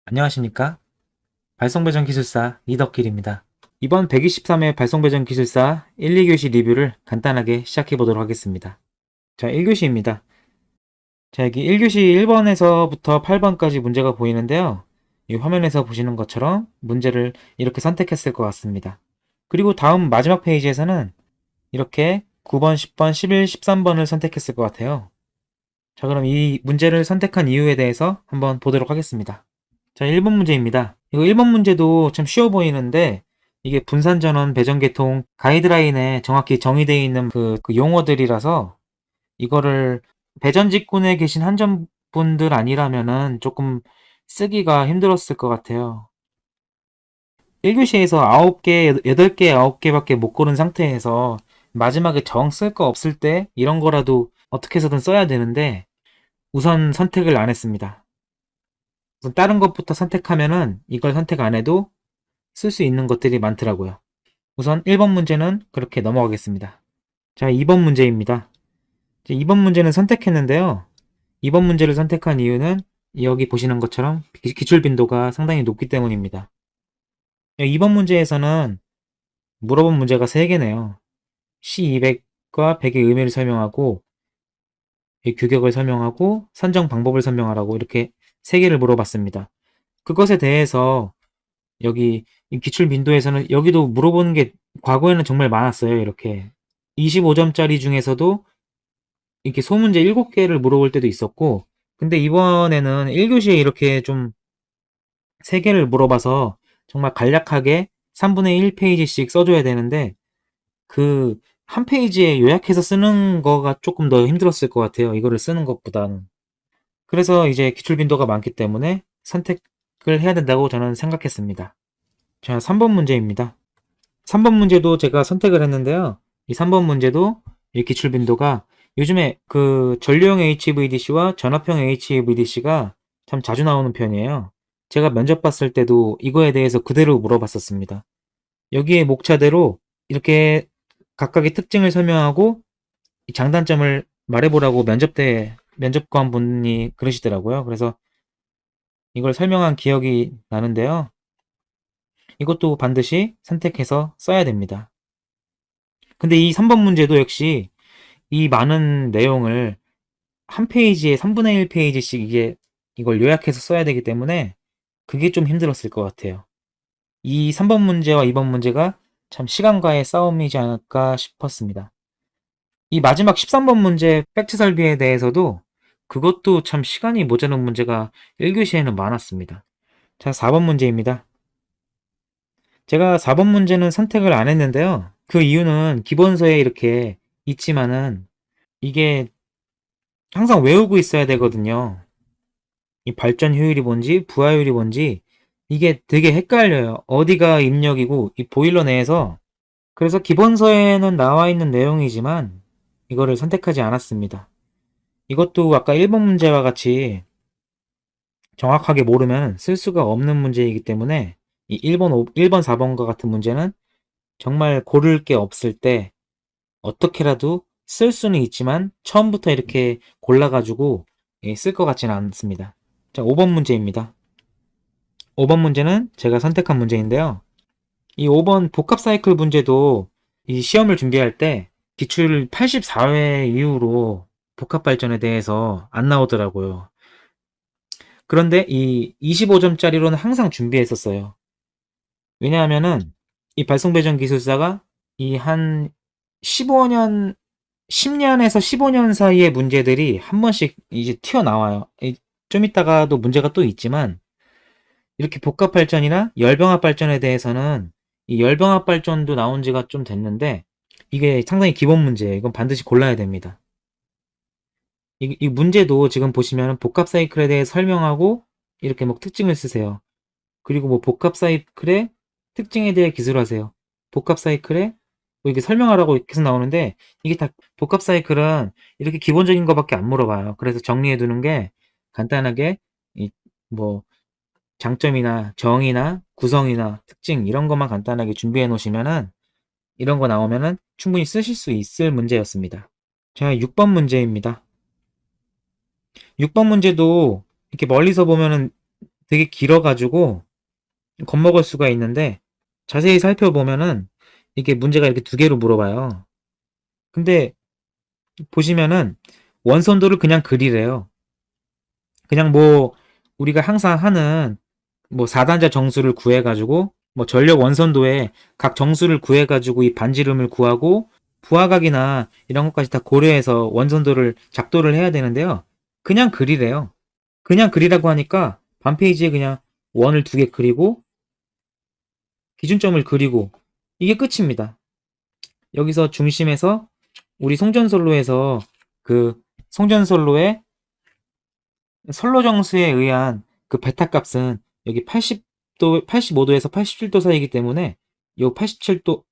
안녕하십니까? 발송배전 기술사 이덕길입니다. 이번 123회 발송배전 기술사 1, 2교시 리뷰를 간단하게 시작해 보도록 하겠습니다. 자, 1교시입니다. 자, 여기 1교시 1번에서부터 8번까지 문제가 보이는데요. 이 화면에서 보시는 것처럼 문제를 이렇게 선택했을 것 같습니다. 그리고 다음 마지막 페이지에서는 이렇게 9번, 10번, 11, 13번을 선택했을 것 같아요. 자, 그럼 이 문제를 선택한 이유에 대해서 한번 보도록 하겠습니다. 자, 1번 문제입니다. 이거 1번 문제도 참 쉬워 보이는데 이게 분산전원 배전계통 가이드라인에 정확히 정의되어 있는 그 용어들이라서 이거를 배전 직군에 계신 한전분들 아니라면은 조금 쓰기가 힘들었을 것 같아요. 1교시에서 9개, 8개, 9개밖에 못 고른 상태에서 마지막에 정 쓸 거 없을 때 이런 거라도 어떻게 해서든 써야 되는데 우선 선택을 안 했습니다. 우선 다른 것부터 선택하면은 이걸 선택 안 해도 쓸 수 있는 것들이 많더라고요. 우선 1번 문제는 그렇게 넘어가겠습니다. 자, 2번 문제입니다. 2번 문제는 선택했는데요. 2번 문제를 선택한 이유는 여기 보시는 것처럼 기출 빈도가 상당히 높기 때문입니다. 2번 문제에서는 물어본 문제가 3개네요. C200과 100의 의미를 설명하고 규격을 설명하고 선정 방법을 설명하라고 이렇게 3개를 물어봤습니다. 그것에 대해서 여기 기출 빈도에서는 여기도 물어보는 게 과거에는 정말 많았어요. 이렇게 25점짜리 중에서도 이렇게 소문제 7개를 물어볼 때도 있었고, 근데 이번에는 1교시에 이렇게 좀 3개를 물어봐서 정말 간략하게 3분의 1 페이지씩 써줘야 되는데 그 한 페이지에 요약해서 쓰는 거가 조금 더 힘들었을 것 같아요. 이거를 쓰는 것보다는. 그래서 이제 기출 빈도가 많기 때문에 선택을 해야 된다고 저는 생각했습니다. 자, 3번 문제입니다. 3번 문제도 제가 선택을 했는데요. 이 3번 문제도 이 기출 빈도가 요즘에 그 전류형 HVDC와 전압형 HVDC가 참 자주 나오는 편이에요. 제가 면접 봤을 때도 이거에 대해서 그대로 물어봤었습니다. 여기에 목차대로 이렇게 각각의 특징을 설명하고 장단점을 말해보라고 면접 때 면접관 분이 그러시더라고요. 그래서 이걸 설명한 기억이 나는데요. 이것도 반드시 선택해서 써야 됩니다. 근데 이 3번 문제도 역시 이 많은 내용을 한 페이지에 3분의 1 페이지씩 이걸 요약해서 써야 되기 때문에 그게 좀 힘들었을 것 같아요. 이 3번 문제와 2번 문제가 참 시간과의 싸움이지 않을까 싶었습니다. 이 마지막 13번 문제 팩트 설비에 대해서도 그것도 참 시간이 모자란 문제가 1교시에는 많았습니다. 자, 4번 문제입니다. 제가 4번 문제는 선택을 안 했는데요. 그 이유는 기본서에 이렇게 있지만은 이게 항상 외우고 있어야 되거든요. 이 발전 효율이 뭔지 부하율이 뭔지 이게 되게 헷갈려요. 어디가 입력이고 이 보일러 내에서. 그래서 기본서에는 나와 있는 내용이지만 이거를 선택하지 않았습니다. 이것도 아까 1번 문제와 같이 정확하게 모르면 쓸 수가 없는 문제이기 때문에 이 1번 4번과 같은 문제는 정말 고를 게 없을 때 어떻게라도 쓸 수는 있지만 처음부터 이렇게 골라가지고 쓸 것 같지는 않습니다. 자, 5번 문제입니다. 5번 문제는 제가 선택한 문제인데요. 이 5번 복합 사이클 문제도 이 시험을 준비할 때 기출 84회 이후로 복합 발전에 대해서 안 나오더라고요. 그런데 이 25점짜리로는 항상 준비했었어요. 왜냐하면은 이 발송배전 기술사가 이 한 15년, 10년에서 15년 사이의 문제들이 한 번씩 이제 튀어나와요. 좀 이따가도 문제가 또 있지만 이렇게 복합 발전이나 열병합 발전에 대해서는 이 열병합 발전도 나온 지가 좀 됐는데 이게 상당히 기본 문제예요. 이건 반드시 골라야 됩니다. 이 문제도 지금 보시면 복합 사이클에 대해 설명하고 이렇게 뭐 특징을 쓰세요. 그리고 뭐 복합 사이클의 특징에 대해 기술하세요. 복합 사이클에 뭐 이렇게 설명하라고 계속 나오는데 이게 다 복합 사이클은 이렇게 기본적인 것밖에 안 물어봐요. 그래서 정리해 두는 게 간단하게 이 뭐 장점이나 정의나 구성이나 특징 이런 것만 간단하게 준비해 놓으시면은 이런 거 나오면은 충분히 쓰실 수 있을 문제였습니다. 자, 6번 문제입니다. 6번 문제도 이렇게 멀리서 보면은 되게 길어가지고 겁먹을 수가 있는데 자세히 살펴보면은 이게 문제가 이렇게 두 개로 물어봐요. 근데 보시면은 원선도를 그냥 그리래요. 그냥 뭐 우리가 항상 하는 뭐 4단자 정수를 구해가지고 뭐 전력 원선도에 각 정수를 구해가지고 이 반지름을 구하고 부하각이나 이런 것까지 다 고려해서 원선도를 작도를 해야 되는데요. 그냥 그리래요. 그냥 그리라고 하니까 반페이지에 그냥 원을 두 개 그리고 기준점을 그리고 이게 끝입니다. 여기서 중심에서 우리 송전솔로에서 그 송전솔로의 선로정수에 의한 그 베타 값은 여기 80도, 85도에서 87도 사이이기 때문에 요 87도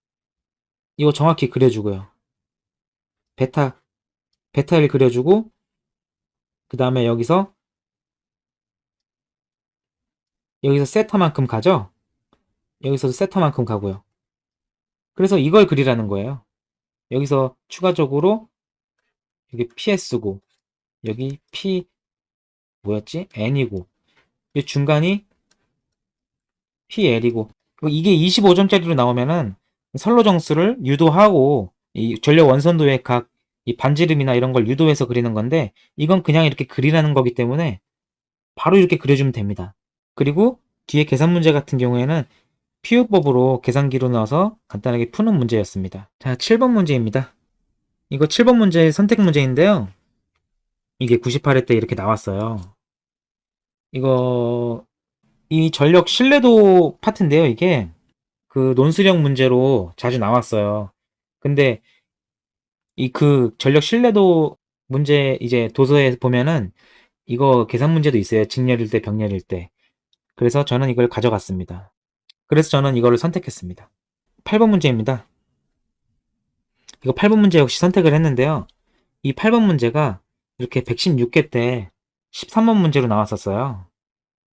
이거 정확히 그려주고요. 베타, 베타를 그려주고 그 다음에 여기서 세타만큼 가죠? 여기서도 세타만큼 가고요. 그래서 이걸 그리라는 거예요. 여기서 추가적으로 여기 PS고 여기 P 뭐였지? N이고 이 중간이 PL이고 이게 25점짜리로 나오면은 선로 정수를 유도하고 이 전력 원선도의 각 이 반지름이나 이런 걸 유도해서 그리는 건데 이건 그냥 이렇게 그리라는 거기 때문에 바로 이렇게 그려주면 됩니다. 그리고 뒤에 계산 문제 같은 경우에는 피우법으로 계산기로 넣어서 간단하게 푸는 문제였습니다. 자, 7번 문제입니다. 이거 7번 문제 선택 문제인데요. 이게 98회 때 이렇게 나왔어요. 이거 이 전력 신뢰도 파트인데요. 이게 그 논술형 문제로 자주 나왔어요. 근데 이 그 전력 신뢰도 문제 이제 도서에 보면은 이거 계산 문제도 있어요. 직렬일 때, 병렬일 때. 그래서 저는 이걸 가져갔습니다. 그래서 저는 이거를 선택했습니다. 8번 문제입니다. 이거 8번 문제 역시 선택을 했는데요. 이 8번 문제가 이렇게 116개 때 13번 문제로 나왔었어요.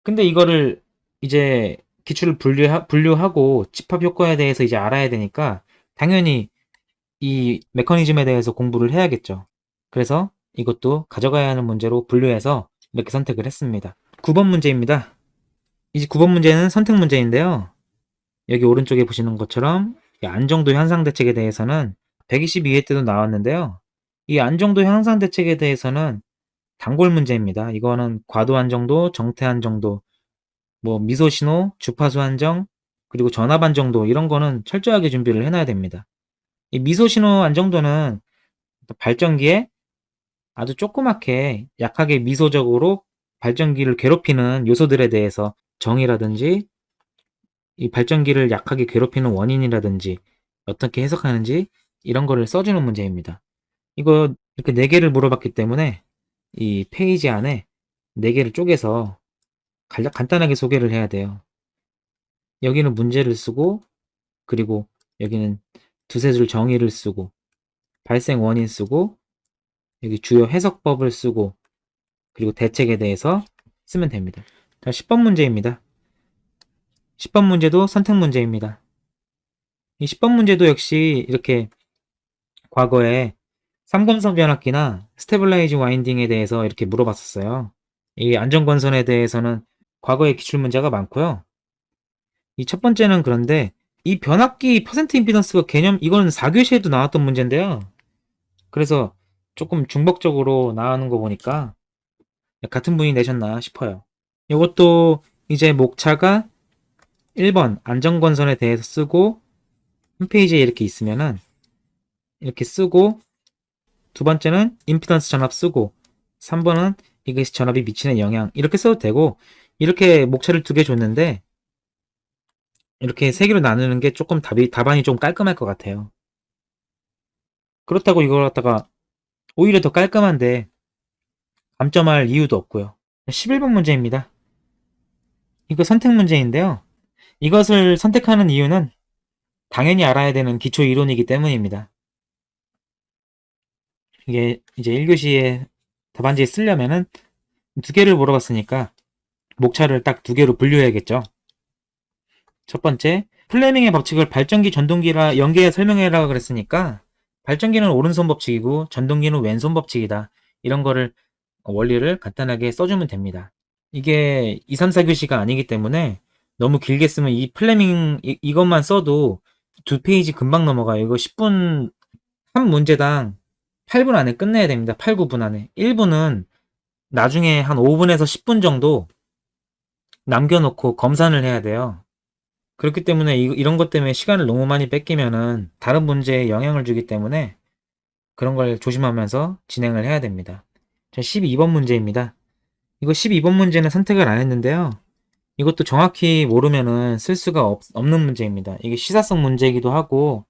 근데 이거를 이제 기출을 분류하고 집합 효과에 대해서 이제 알아야 되니까 당연히 이 메커니즘에 대해서 공부를 해야겠죠. 그래서 이것도 가져가야 하는 문제로 분류해서 이렇게 선택을 했습니다. 9번 문제입니다. 이제 9번 문제는 선택 문제인데요. 여기 오른쪽에 보시는 것처럼 이 안정도 향상 대책에 대해서는 122회 때도 나왔는데요. 이 안정도 향상 대책에 대해서는 단골 문제입니다. 이거는 과도 안정도, 정태 안정도, 뭐 미소 신호, 주파수 안정, 그리고 전압 안정도 이런 거는 철저하게 준비를 해놔야 됩니다. 이 미소 신호 안정도는 발전기에 아주 조그맣게 약하게 미소적으로 발전기를 괴롭히는 요소들에 대해서 정의라든지 이 발전기를 약하게 괴롭히는 원인이라든지 어떻게 해석하는지 이런 거를 써주는 문제입니다. 이거 이렇게 4개를 물어봤기 때문에 이 페이지 안에 4개를 쪼개서 간단하게 소개를 해야 돼요. 여기는 문제를 쓰고 그리고 여기는 두세 줄 정의를 쓰고 발생 원인 쓰고 여기 주요 해석법을 쓰고 그리고 대책에 대해서 쓰면 됩니다. 자, 10번 문제입니다. 10번 문제도 선택 문제입니다. 이 10번 문제도 역시 이렇게 과거에 삼금선 변압기나 스테빌라이징 와인딩에 대해서 이렇게 물어봤었어요. 이 안전건선에 대해서는 과거에 기출문제가 많고요. 이 첫 번째는 그런데 이 변압기 퍼센트 임피던스가 개념 이건 4교시에도 나왔던 문제인데요. 그래서 조금 중복적으로 나오는 거 보니까 같은 분이 내셨나 싶어요. 이것도 이제 목차가 1번 안전건선에 대해서 쓰고 홈페이지에 이렇게 있으면은 이렇게 쓰고 두 번째는 임피던스 전압 쓰고 3번은 이것이 전압이 미치는 영향 이렇게 써도 되고 이렇게 목차를 2개 줬는데 이렇게 3개로 나누는 게 조금 답안이 좀 깔끔할 것 같아요. 그렇다고 이걸 갖다가 오히려 더 깔끔한데 감점할 이유도 없고요. 11번 문제입니다. 이거 선택 문제인데요. 이것을 선택하는 이유는 당연히 알아야 되는 기초 이론이기 때문입니다. 이게 이제 1교시에 답안지에 쓰려면은 2개를 물어봤으니까 목차를 딱 2개로 분류해야겠죠. 첫 번째, 플레밍의 법칙을 발전기 전동기라 연계해 설명해라 그랬으니까 발전기는 오른손 법칙이고 전동기는 왼손 법칙이다. 이런 거를 원리를 간단하게 써주면 됩니다. 이게 2, 3, 4교시가 아니기 때문에 너무 길게 쓰면 이 플래밍 이것만 써도 2페이지 금방 넘어가요. 이거 10분, 한 문제당 8분 안에 끝내야 됩니다. 8, 9분 안에. 1분은 나중에 한 5분에서 10분 정도 남겨놓고 검산을 해야 돼요. 그렇기 때문에 이런 것 때문에 시간을 너무 많이 뺏기면은 다른 문제에 영향을 주기 때문에 그런 걸 조심하면서 진행을 해야 됩니다. 자, 12번 문제입니다. 이거 12번 문제는 선택을 안 했는데요. 이것도 정확히 모르면은 쓸 수가 없는 문제입니다. 이게 시사성 문제이기도 하고,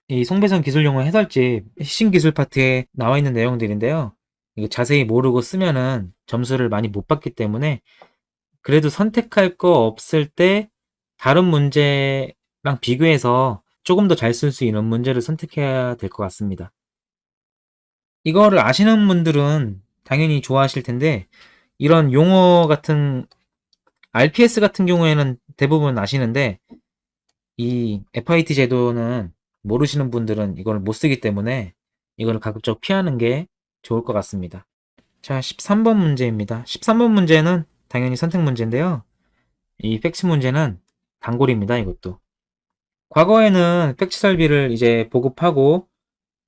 이 송배선 기술용어 해설집 신기술 파트에 나와 있는 내용들인데요. 이거 자세히 모르고 쓰면은 점수를 많이 못 받기 때문에 그래도 선택할 거 없을 때 다른 문제랑 비교해서 조금 더 잘 쓸 수 있는 문제를 선택해야 될 것 같습니다. 이거를 아시는 분들은 당연히 좋아하실 텐데, 이런 용어 같은 RPS 같은 경우에는 대부분 아시는데, 이 FIT 제도는 모르시는 분들은 이걸 못 쓰기 때문에 이걸 가급적 피하는 게 좋을 것 같습니다. 자, 13번 문제입니다. 13번 문제는 당연히 선택 문제인데요. 이 팩트 문제는 단골입니다, 이것도. 과거에는 팩트 설비를 이제 보급하고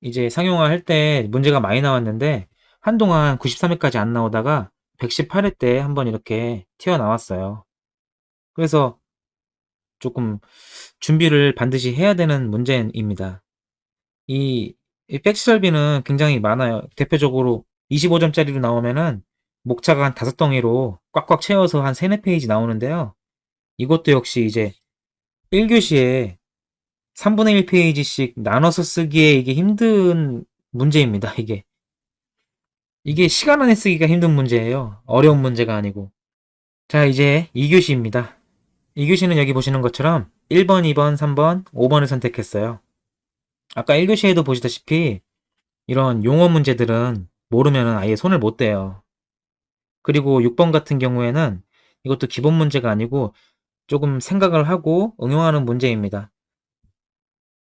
이제 상용화할 때 문제가 많이 나왔는데 한동안 93회까지 안 나오다가 118회 때 한번 이렇게 튀어나왔어요. 그래서 조금 준비를 반드시 해야 되는 문제입니다. 이 팩트 설비는 굉장히 많아요. 대표적으로 25점짜리로 나오면은 목차가 한 5덩이로 꽉꽉 채워서 한 3, 4페이지 나오는데요. 이것도 역시 이제 1교시에 3분의 1페이지씩 나눠서 쓰기에 이게 힘든 문제입니다, 이게 시간 안에 쓰기가 힘든 문제예요. 어려운 문제가 아니고. 자, 이제 2교시입니다. 2교시는 여기 보시는 것처럼 1번, 2번, 3번, 5번을 선택했어요. 아까 1교시에도 보시다시피 이런 용어 문제들은 모르면 아예 손을 못 대요. 그리고 6번 같은 경우에는 이것도 기본 문제가 아니고 조금 생각을 하고 응용하는 문제입니다.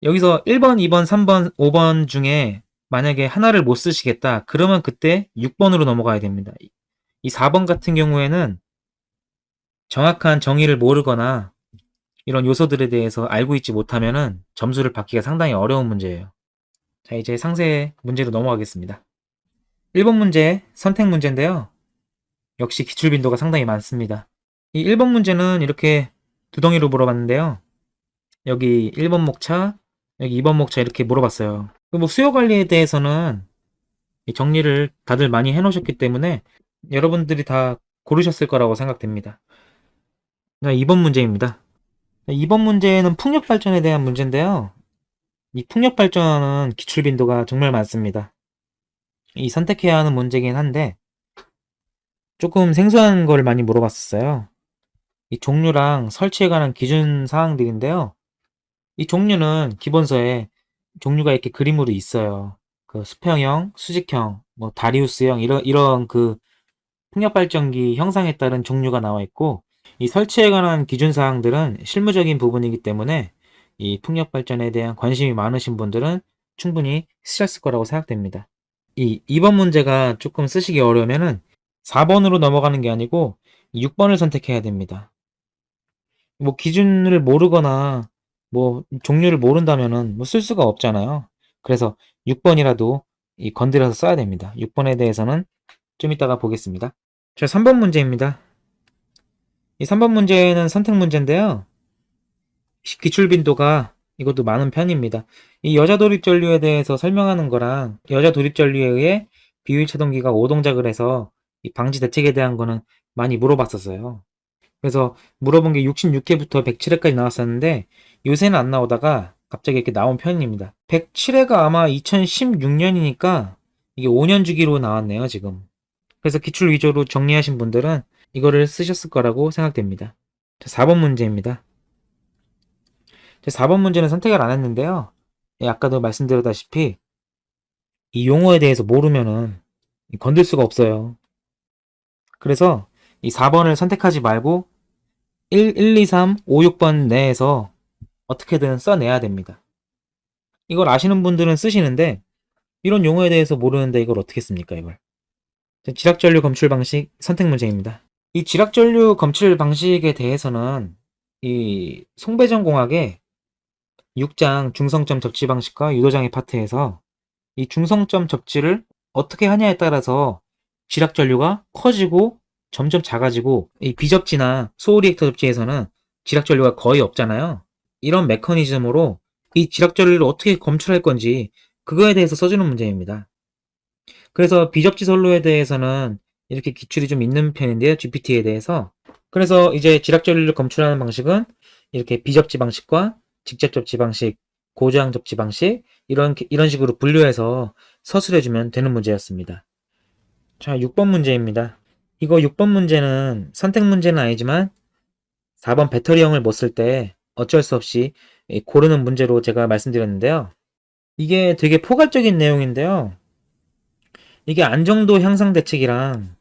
여기서 1번, 2번, 3번, 5번 중에 만약에 하나를 못 쓰시겠다. 그러면 그때 6번으로 넘어가야 됩니다. 이 4번 같은 경우에는 정확한 정의를 모르거나 이런 요소들에 대해서 알고 있지 못하면은 점수를 받기가 상당히 어려운 문제예요. 자, 이제 상세 문제로 넘어가겠습니다. 1번 문제, 선택 문제인데요. 역시 기출 빈도가 상당히 많습니다. 이 1번 문제는 이렇게 두 덩이로 물어봤는데요. 여기 1번 목차, 여기 2번 목차 이렇게 물어봤어요. 뭐 수요 관리에 대해서는 정리를 다들 많이 해놓으셨기 때문에 여러분들이 다 고르셨을 거라고 생각됩니다. 자, 2번 문제입니다. 2번 문제는 풍력 발전에 대한 문제인데요. 이 풍력 발전은 기출 빈도가 정말 많습니다. 이 선택해야 하는 문제긴 한데 조금 생소한 걸 많이 물어봤었어요. 이 종류랑 설치에 관한 기준 사항들인데요. 이 종류는 기본서에 종류가 이렇게 그림으로 있어요. 그 수평형, 수직형, 뭐 다리우스형 이런 그 풍력 발전기 형상에 따른 종류가 나와 있고 이 설치에 관한 기준 사항들은 실무적인 부분이기 때문에 이 풍력 발전에 대한 관심이 많으신 분들은 충분히 쓰셨을 거라고 생각됩니다. 이 2번 문제가 조금 쓰시기 어려우면은 4번으로 넘어가는 게 아니고 6번을 선택해야 됩니다. 뭐 기준을 모르거나 뭐 종류를 모른다면은 뭐 쓸 수가 없잖아요. 그래서 6번이라도 건드려서 써야 됩니다. 6번에 대해서는 좀 이따가 보겠습니다. 자, 3번 문제입니다. 이 3번 문제는 선택 문제인데요. 기출 빈도가 이것도 많은 편입니다. 이 여자 도립 전류에 대해서 설명하는 거랑 여자 도립 전류에 의해 비효율 차동기가 오동작을 해서 이 방지 대책에 대한 거는 많이 물어봤었어요. 그래서 물어본 게 66회부터 107회까지 나왔었는데 요새는 안 나오다가 갑자기 이렇게 나온 편입니다. 107회가 아마 2016년이니까 이게 5년 주기로 나왔네요, 지금. 그래서 기출 위주로 정리하신 분들은 이거를 쓰셨을 거라고 생각됩니다. 자, 4번 문제입니다. 4번 문제는 선택을 안 했는데요. 예, 아까도 말씀드렸다시피 이 용어에 대해서 모르면은 건들 수가 없어요. 그래서 이 4번을 선택하지 말고 1, 2, 3, 5, 6번 내에서 어떻게든 써내야 됩니다. 이걸 아시는 분들은 쓰시는데 이런 용어에 대해서 모르는데 이걸 어떻게 씁니까, 이걸? 지락전류 검출 방식 선택 문제입니다. 이 지락전류 검출 방식에 대해서는 이 송배전공학의 6장 중성점 접지 방식과 유도장애 파트에서 이 중성점 접지를 어떻게 하냐에 따라서 지락전류가 커지고 점점 작아지고, 이 비접지나 소리액터 접지에서는 지락전류가 거의 없잖아요. 이런 메커니즘으로 이 지락전류를 어떻게 검출할 건지 그거에 대해서 써주는 문제입니다. 그래서 비접지 선로에 대해서는 이렇게 기출이 좀 있는 편인데요, GPT에 대해서. 그래서 이제 지락전류를 검출하는 방식은 이렇게 비접지 방식과 직접 접지 방식, 고저항 접지 방식, 이런 식으로 분류해서 서술해주면 되는 문제였습니다. 자, 6번 문제입니다. 이거 6번 문제는 선택 문제는 아니지만 4번 배터리형을 못 쓸 때 어쩔 수 없이 고르는 문제로 제가 말씀드렸는데요. 이게 되게 포괄적인 내용인데요. 이게 안정도 향상 대책이랑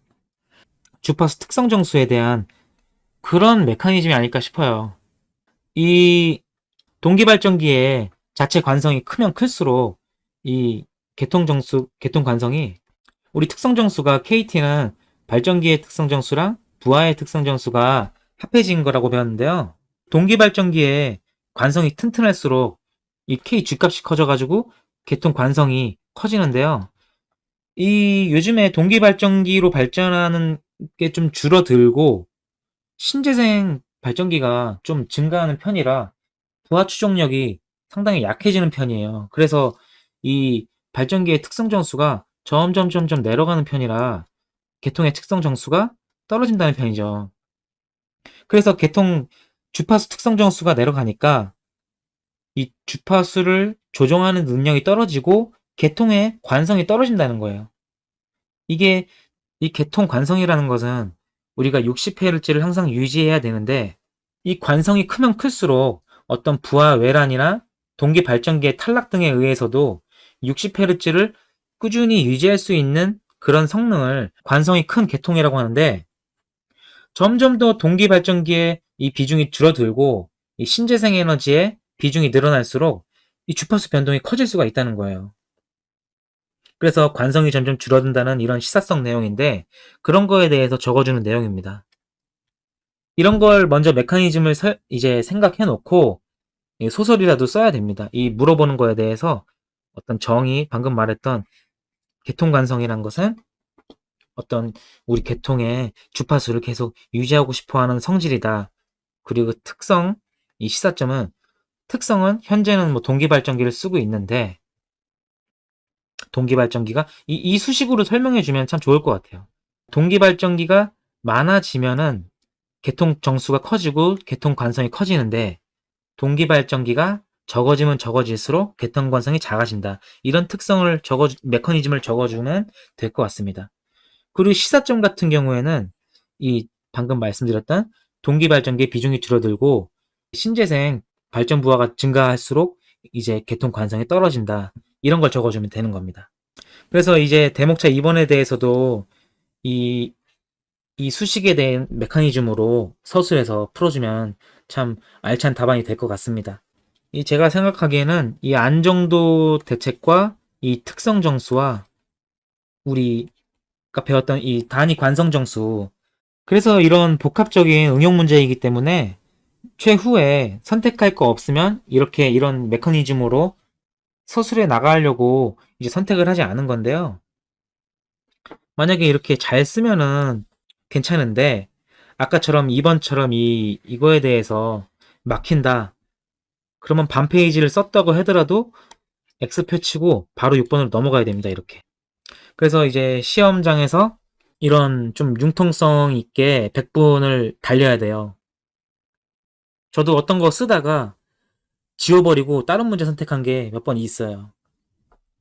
주파수 특성 정수에 대한 그런 메커니즘이 아닐까 싶어요. 이 동기발전기의 자체 관성이 크면 클수록 이 개통 관성이, 우리 특성 정수가 KT는 발전기의 특성 정수랑 부하의 특성 정수가 합해진 거라고 배웠는데요. 동기발전기의 관성이 튼튼할수록 이 K G값이 커져가지고 개통 관성이 커지는데요. 이 요즘에 동기발전기로 발전하는 게 좀 줄어들고 신재생 발전기가 좀 증가하는 편이라 부하 추종력이 상당히 약해지는 편이에요. 그래서 이 발전기의 특성 정수가 점점 내려가는 편이라 개통의 특성 정수가 떨어진다는 편이죠. 그래서 개통 주파수 특성 정수가 내려가니까 이 주파수를 조정하는 능력이 떨어지고 개통의 관성이 떨어진다는 거예요. 이게 이 개통 관성이라는 것은 우리가 60Hz를 항상 유지해야 되는데, 이 관성이 크면 클수록 어떤 부하 외란이나 동기 발전기의 탈락 등에 의해서도 60Hz를 꾸준히 유지할 수 있는 그런 성능을 관성이 큰 개통이라고 하는데, 점점 더 동기 발전기의 이 비중이 줄어들고 이 신재생 에너지의 비중이 늘어날수록 이 주파수 변동이 커질 수가 있다는 거예요. 그래서 관성이 점점 줄어든다는 이런 시사성 내용인데, 그런 거에 대해서 적어주는 내용입니다. 이런 걸 먼저 메커니즘을 이제 생각해 놓고 소설이라도 써야 됩니다. 이 물어보는 거에 대해서 어떤 정의, 방금 말했던 개통 관성이란 것은 어떤 우리 개통의 주파수를 계속 유지하고 싶어 하는 성질이다. 그리고 특성, 이 시사점은, 특성은 현재는 뭐 동기발전기를 쓰고 있는데, 동기발전기가 이 수식으로 설명해 주면 참 좋을 것 같아요. 동기발전기가 많아지면은 개통 정수가 커지고 개통 관성이 커지는데, 동기발전기가 적어지면 적어질수록 개통 관성이 작아진다. 이런 특성을 메커니즘을 적어주면 될 것 같습니다. 그리고 시사점 같은 경우에는 이 방금 말씀드렸던 동기발전기의 비중이 줄어들고 신재생 발전 부하가 증가할수록 이제 개통 관성이 떨어진다. 이런 걸 적어주면 되는 겁니다. 그래서 이제 대목차 2번에 대해서도 이, 이 수식에 대한 메커니즘으로 서술해서 풀어주면 참 알찬 답안이 될 것 같습니다. 이 제가 생각하기에는 이 안정도 대책과 이 특성 정수와 우리가 배웠던 이 단위 관성 정수, 그래서 이런 복합적인 응용 문제이기 때문에 최후에 선택할 거 없으면 이렇게 이런 메커니즘으로 서술해 나가려고 이제 선택을 하지 않은 건데요. 만약에 이렇게 잘 쓰면은 괜찮은데, 아까처럼 2번처럼 이거에 대해서 막힌다. 그러면 반 페이지를 썼다고 하더라도 X표 치고 바로 6번으로 넘어가야 됩니다. 이렇게. 그래서 이제 시험장에서 이런 좀 융통성 있게 100분을 달려야 돼요. 저도 어떤 거 쓰다가 지워버리고 다른 문제 선택한 게 몇 번 있어요.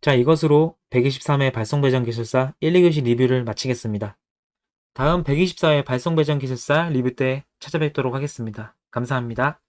자, 이것으로 123회 발송배정기술사 1, 2교시 리뷰를 마치겠습니다. 다음 124회 발송배정기술사 리뷰 때 찾아뵙도록 하겠습니다. 감사합니다.